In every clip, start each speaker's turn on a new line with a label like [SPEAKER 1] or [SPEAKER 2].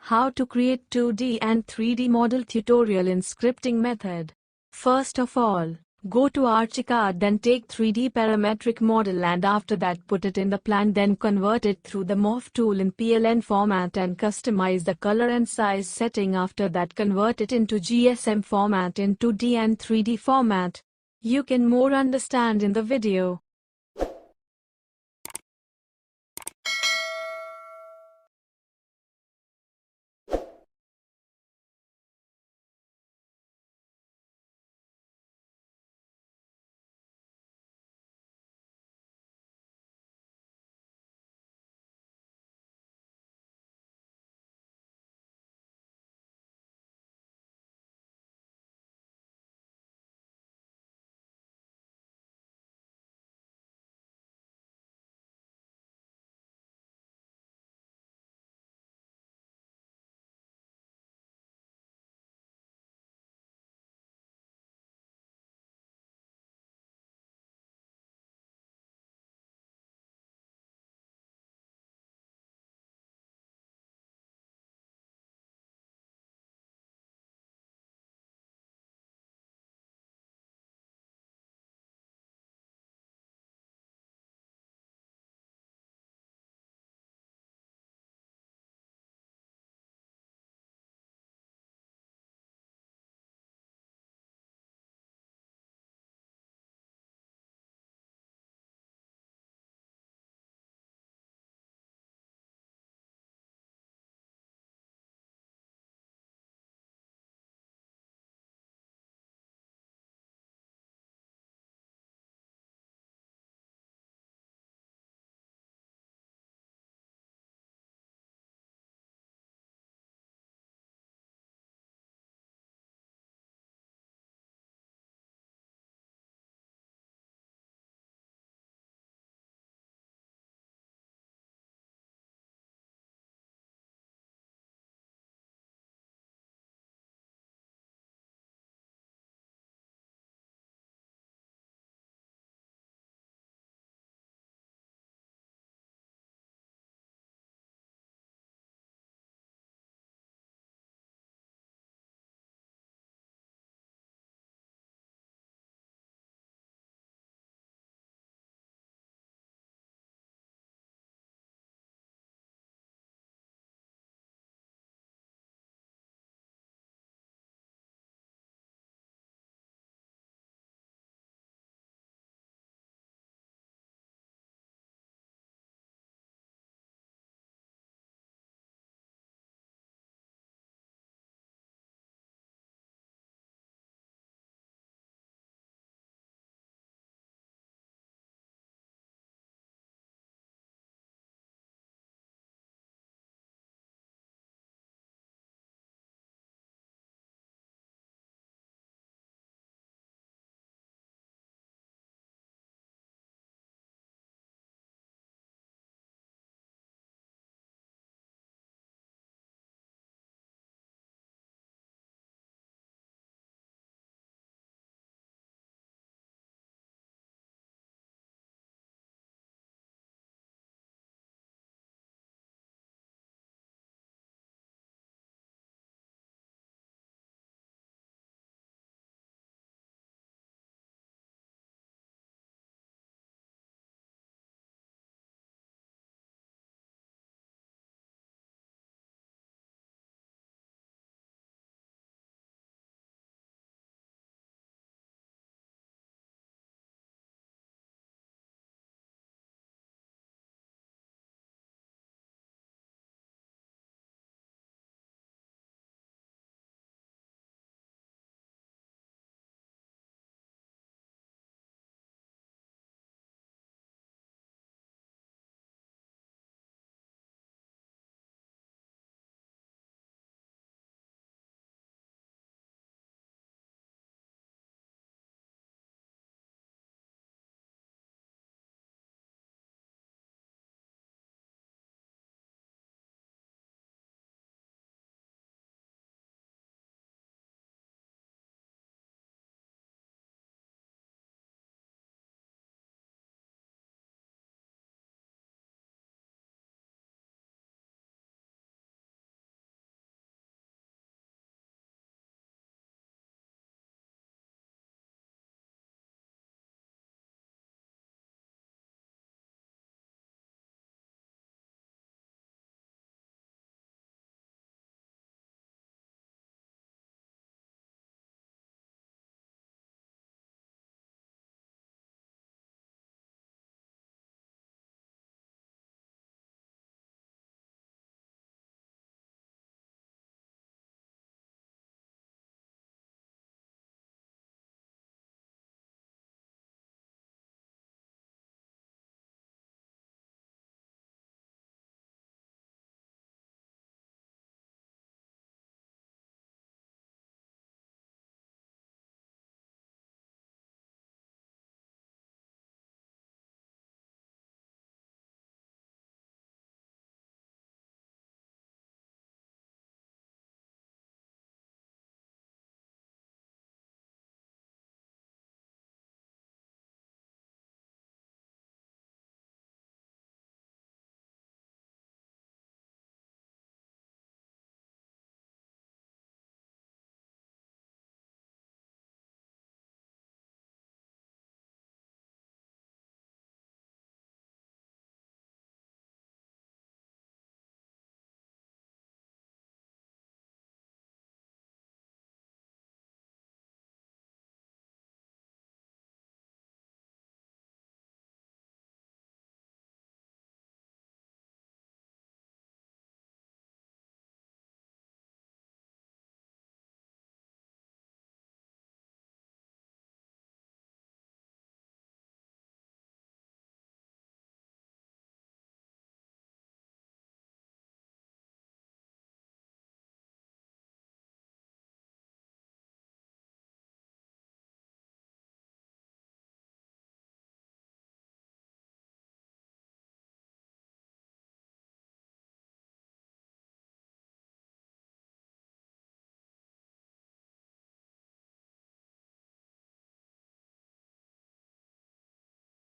[SPEAKER 1] How to create 2D and 3D model tutorial in scripting method. First of all, go to Archicad, then take 3D parametric model and after that put it in the plan, then convert it through the morph tool in PLN format and customize the color and size setting. After that convert it into GSM format in 2D and 3D format. You can more understand in the video.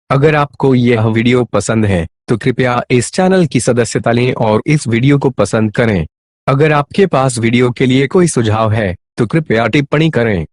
[SPEAKER 2] अगर आपको यह video पसंद है तो कृपया इस channel की सदस्यता लें और इस वीडियो को पसंद करें। अगर आपके पास वीडियो के लिए कोई सुझाव है तो कृपया टिप्पणी करें।